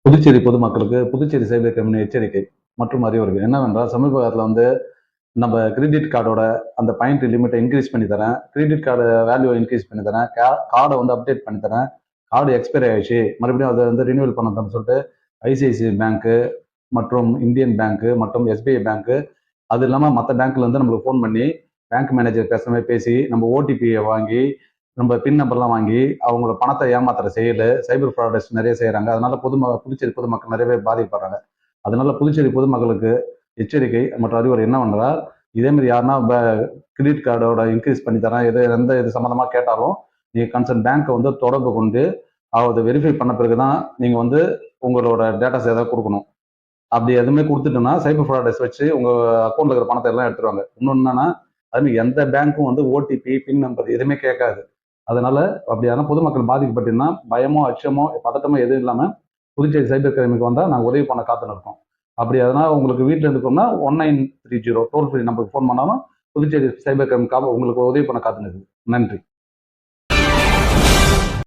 புதுச்சேரி பொதுமக்களுக்கு புதுச்சேரி சைபர் கிரைமின் எச்சரிக்கை மற்றும் அறிவுரை என்னவென்றால், சமீப காலத்தில் நம்ம கிரெடிட் கார்டோட அந்த பாயிண்ட் லிமிட்டை இன்க்ரீஸ் பண்ணி தரேன், கிரெடிட் கார்டு வேல்யூ இன்க்ரீஸ் பண்ணி தரேன், கார்டை அப்டேட் பண்ணி தரேன், கார்டு எக்ஸ்பைரி ஆயிடுச்சு மறுபடியும் அதை ரினியூவல் பண்ணணும்னு சொல்லிட்டு ஐசிஐசிஐ பேங்க்கு மற்றும் இந்தியன் பேங்க்கு மற்றும் எஸ்பிஐ பேங்க்கு அது இல்லாமல் மற்ற பேங்க்ல நம்மளுக்கு ஃபோன் பண்ணி பேங்க் மேனேஜர் பேசுகிற மாதிரி பேசி நம்ம ஓடிபியை வாங்கி நம்ம பின் நம்பர்லாம் வாங்கி அவங்களோட பணத்தை ஏமாத்துற செயல் சைபர் ஃப்ராடர்ஸ் நிறைய செய்கிறாங்க. அதனால புதுச்சேரி பொதுமக்கள் நிறைய பேர் பாதிக்கப்படுறாங்க. அதனால புதுச்சேரி பொதுமக்களுக்கு எச்சரிக்கை மற்றும் அறிவுரை என்னவென்றால், இதே மாதிரி யாருன்னா கிரெடிட் கார்டோட இன்க்ரீஸ் பண்ணி தரேன் எந்த இது சம்மந்தமாக கேட்டாலும் நீங்கள் கன்சர்ன் பேங்க்கை தொடர்பு கொண்டு அதை வெரிஃபை பண்ண பிறகு தான் நீங்கள் உங்களோட டேட்டாஸ் ஏதாவது கொடுக்கணும். அப்படி எதுவுமே கொடுத்துட்டோம்னா சைபர் ஃப்ராடர்ஸ் வச்சு உங்கள் அக்கௌண்ட்டில் இருக்கிற பணத்தை எல்லாம் எடுத்துருவாங்க. இன்னொன்று என்னன்னா, அது எந்த பேங்க்கும் ஓடிபி பின் நம்பர் எதுவுமே கேட்காது. அதனால அப்படியான பொதுமக்கள் பாதிக்கப்பட்டீங்கன்னா பயமோ அச்சமோ பதட்டமோ எதுவும் இல்லாமல் புதுச்சேரி சைபர் கிரைமுக்கு வந்தால் நாங்கள் உதவி பண்ண காத்துன்னு இருக்கோம். அப்படி அதனால் உங்களுக்கு வீட்டில் இருக்கோம்னா 1930 டோல் ஃப்ரீ நம்பருக்கு ஃபோன் பண்ணாலும் புதுச்சேரி சைபர் கிரைமுக்காக உங்களுக்கு உதவி பண்ண காத்துன்னு இருக்குது. நன்றி.